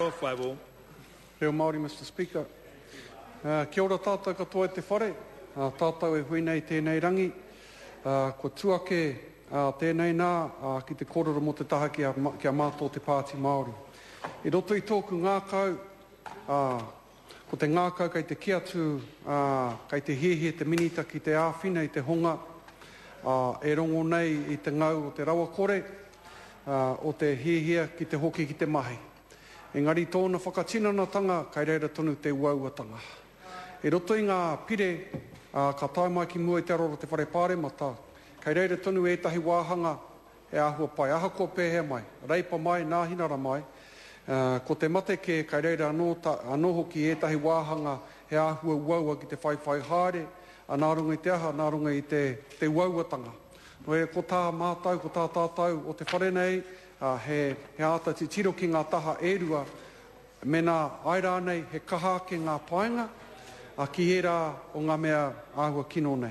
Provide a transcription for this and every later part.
Reo Māori, Mr. Speaker. Kia ora tātou katoa te whare. Tātou e hui nei tēnei rangi. Ko tuake tēnei nā ki te kōrero mo te taha kia mātō te Pāti Māori. I roto i tōku ngākau, ko te ngākau kei te kiatu, kei te hehe, te minita ki te āwhina i te honga, e rongo nei i te ngau o te rawa kore, o te hehea ki te hoki ki te mahi. Engari tōna whakatinanatanga, kai reira tonu te uauatanga. E roto i ngā pire, ka tae mai ki mua i te arora te whare pāremata, kai reira tonu ētahi wāhanga e āhua pai. Aha kua pēhea mai, reipa mai, nāhinara mai, ko te mateke, kai reira anō hoki ētahi wāhanga he āhua uaua ki te whaiwhai haere, nā runga i te aha, nā runga i te uauatanga. No e ko tā mātau, ko tā tātou o te whare nei, he āta te tiro ki ngā taha ērua, me nā aira nei he kaha ki ngā paenga, ki era o ngā mea āhua kino nei.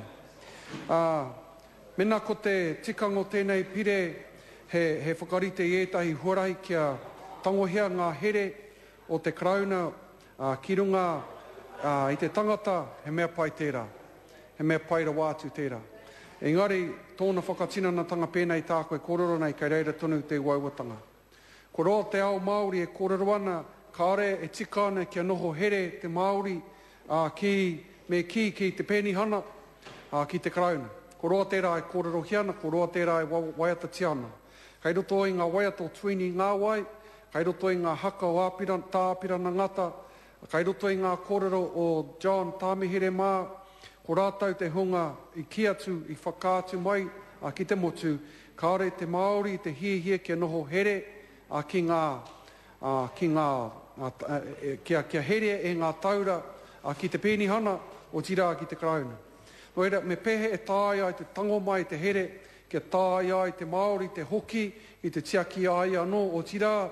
Mena ko te tikango tēnei pire, he whakarite i ētahi huarahi kia tangohia ngā here o te krauna ki runga i te tangata, he mea pai tērā, he mea pai rawa atu tērā. Engari, tōna whakatinanatanga pēnei tā koe kōrero nei kei reira tonu te uauatanga. Ko roa te ao Māori e kōrero ana, ka are e tika ana kia noho here te Māori ki te pēnihana, ki te krauna. Ko roa tērā e kōrero hiana, ko roa tērā e waiata tiana. Kei roto i ngā waiata o tuini ngā wai, kei roto i ngā haka o tā apirana ngata, kei roto i ngā kōrero o John Tāmihere Mā, ko rātau te hunga i ki atu, i whakātu mai ki te motu, ka are te Māori, te hie kia noho here kia here e ngā taura ki te pēnihana o tira ki te krauna. No era, me pehe e tāia i te tango mai te here, kia tāia i te Māori, te hoki, i te tiaki ai anō o tira,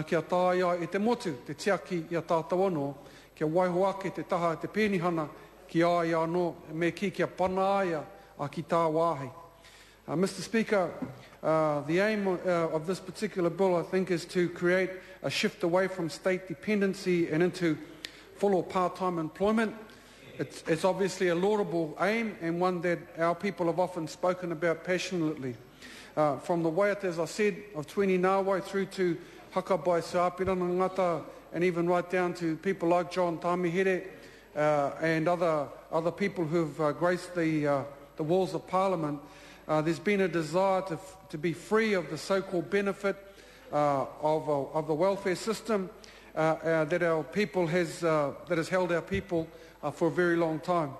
kia tāia i te motu, te tiaki i a tātou anō, kia waiho ake te taha te pēnihana, ki ai anō, me kia pana aia ki tā wāhi. Mr. Speaker, the aim of this particular bill, I think, is to create a shift away from state dependency and into full or part-time employment. It's obviously a laudable aim and one that our people have often spoken about passionately. From the waiata, as I said, of Tuini Ngāwai through to haka bai Sāpirana Ngata, and even right down to people like John Tāmihere, and other people who've graced the walls of Parliament, there's been a desire to be free of the so-called benefit of the welfare system that our people that has held our people for a very long time.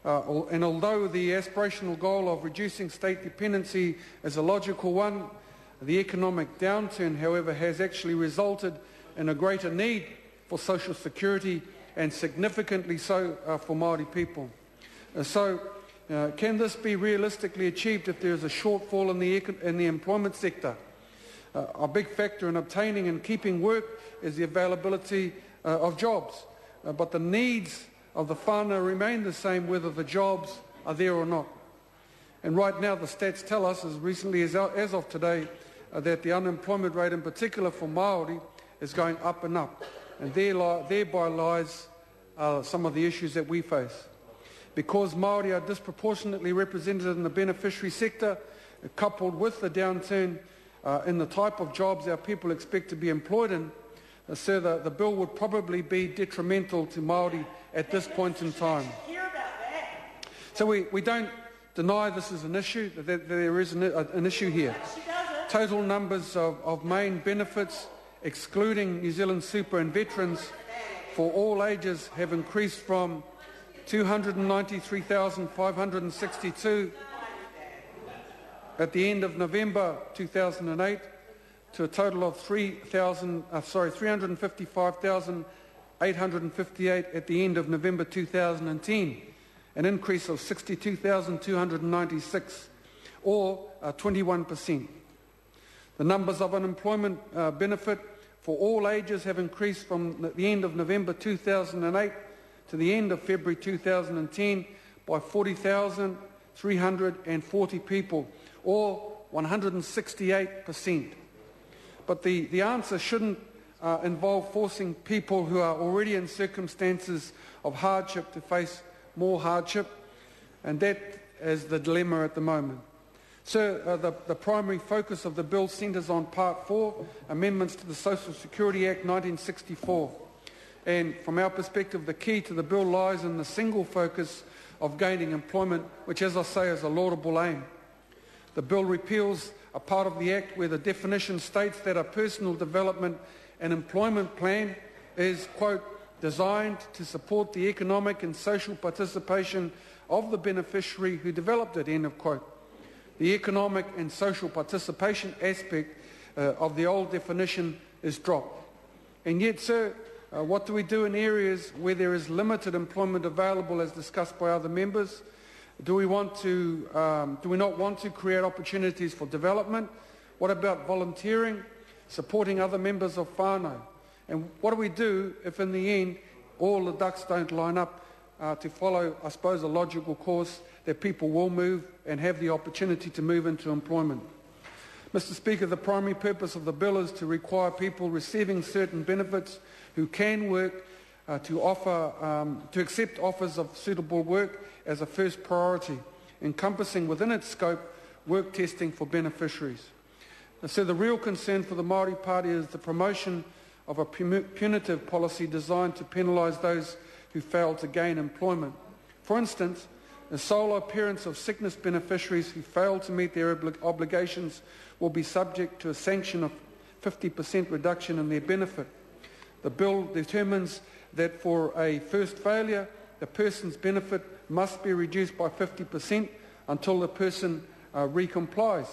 And although the aspirational goal of reducing state dependency is a logical one, the economic downturn, however, has actually resulted in a greater need for social security, and significantly so for Māori people. Can this be realistically achieved if there is a shortfall in the employment sector? A big factor in obtaining and keeping work is the availability of jobs, but the needs of the whānau remain the same whether the jobs are there or not. And right now the stats tell us, as recently as of today, that the unemployment rate in particular for Māori is going up and up. And thereby lies some of the issues that we face. Because Māori are disproportionately represented in the beneficiary sector, coupled with the downturn in the type of jobs our people expect to be employed in, so the bill would probably be detrimental to Māori at this point in time. So we don't deny this is an issue, that there is an issue here. Total numbers of main benefits, excluding New Zealand Super and Veterans, for all ages have increased from 293,562 at the end of November 2008 to a total of 355,858 at the end of November 2010, an increase of 62,296, or 21%. The numbers of unemployment benefit for all ages have increased from the end of November 2008 to the end of February 2010 by 40,340 people, or 168%. But the answer shouldn't involve forcing people who are already in circumstances of hardship to face more hardship, and that is the dilemma at the moment. So the primary focus of the bill centres on Part 4, amendments to the Social Security Act 1964. And from our perspective, the key to the bill lies in the single focus of gaining employment, which, as I say, is a laudable aim. The bill repeals a part of the Act where the definition states that a personal development and employment plan is, quote, designed to support the economic and social participation of the beneficiary who developed it, end of quote. The economic and social participation aspect of the old definition is dropped. And yet, sir, what do we do in areas where there is limited employment available, as discussed by other members? Do we not want to create opportunities for development? What about volunteering, supporting other members of whānau? And what do we do if in the end all the ducks don't line up to follow, I suppose, a logical course that people will move and have the opportunity to move into employment? Mr. Speaker, the primary purpose of the bill is to require people receiving certain benefits who can work to accept offers of suitable work as a first priority, encompassing within its scope work testing for beneficiaries. So the real concern for the Māori Party is the promotion of a punitive policy designed to penalise those who fail to gain employment. For instance, the solo parents of sickness beneficiaries who fail to meet their obligations will be subject to a sanction of 50% reduction in their benefit. The bill determines that for a first failure, the person's benefit must be reduced by 50% until the person recomplies.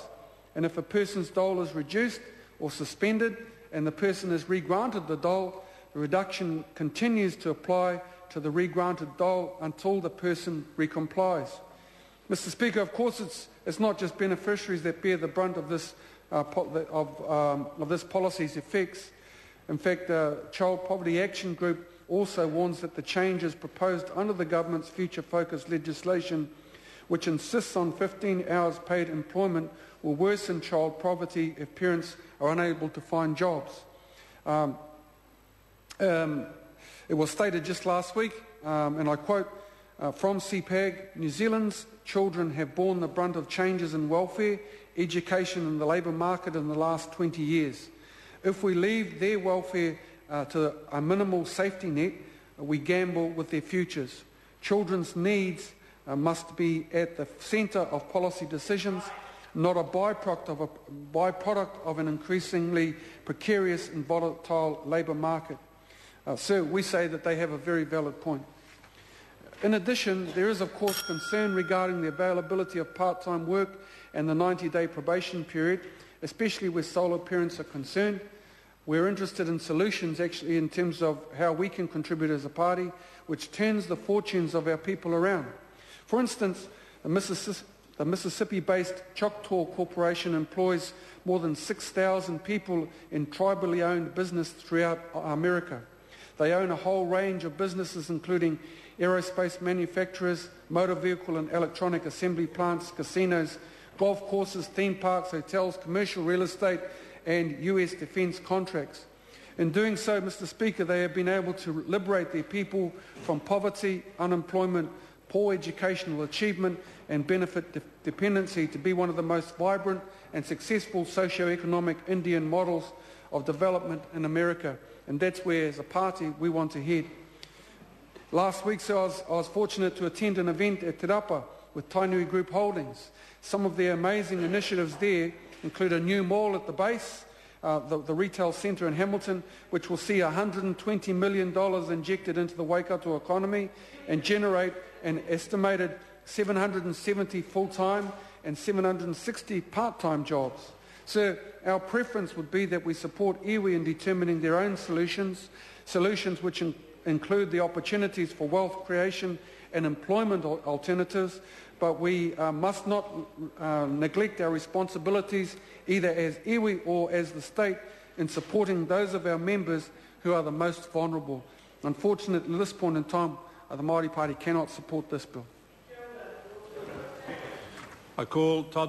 And if a person's dole is reduced or suspended and the person is re-granted the dole, the reduction continues to apply to the re-granted dole until the person recomplies. Mr. Speaker, of course it's not just beneficiaries that bear the brunt of this policy's effects. In fact, the Child Poverty Action Group also warns that the changes proposed under the government's future-focused legislation, which insists on 15 hours paid employment, will worsen child poverty if parents are unable to find jobs. It was stated just last week, and I quote, from CPAG, New Zealand's children have borne the brunt of changes in welfare, education and the labour market in the last 20 years. If we leave their welfare to a minimal safety net, we gamble with their futures. Children's needs must be at the centre of policy decisions, not a byproduct of an increasingly precarious and volatile labour market. Sir, we say that they have a very valid point. In addition, there is of course concern regarding the availability of part-time work and the 90-day probation period, especially where solo parents are concerned. We're interested in solutions actually in terms of how we can contribute as a party, which turns the fortunes of our people around. For instance, the Mississippi-based Choctaw Corporation employs more than 6,000 people in tribally owned business throughout America. They own a whole range of businesses including aerospace manufacturers, motor vehicle and electronic assembly plants, casinos, golf courses, theme parks, hotels, commercial real estate and US defence contracts. In doing so, Mr. Speaker, they have been able to liberate their people from poverty, unemployment, poor educational achievement and benefit dependency to be one of the most vibrant and successful socio-economic Indian models of development in America. And that's where, as a party, we want to head. Last week, so I was fortunate to attend an event at Te Rapa with Tainui Group Holdings. Some of their amazing initiatives there include a new mall at the base, the retail centre in Hamilton, which will see $120 million injected into the Waikato economy and generate an estimated 770 full-time and 760 part-time jobs. So our preference would be that we support iwi in determining their own solutions which include the opportunities for wealth creation and employment alternatives, but we must not neglect our responsibilities either as iwi or as the state in supporting those of our members who are the most vulnerable. Unfortunately, at this point in time, the Māori Party cannot support this bill. I call Todd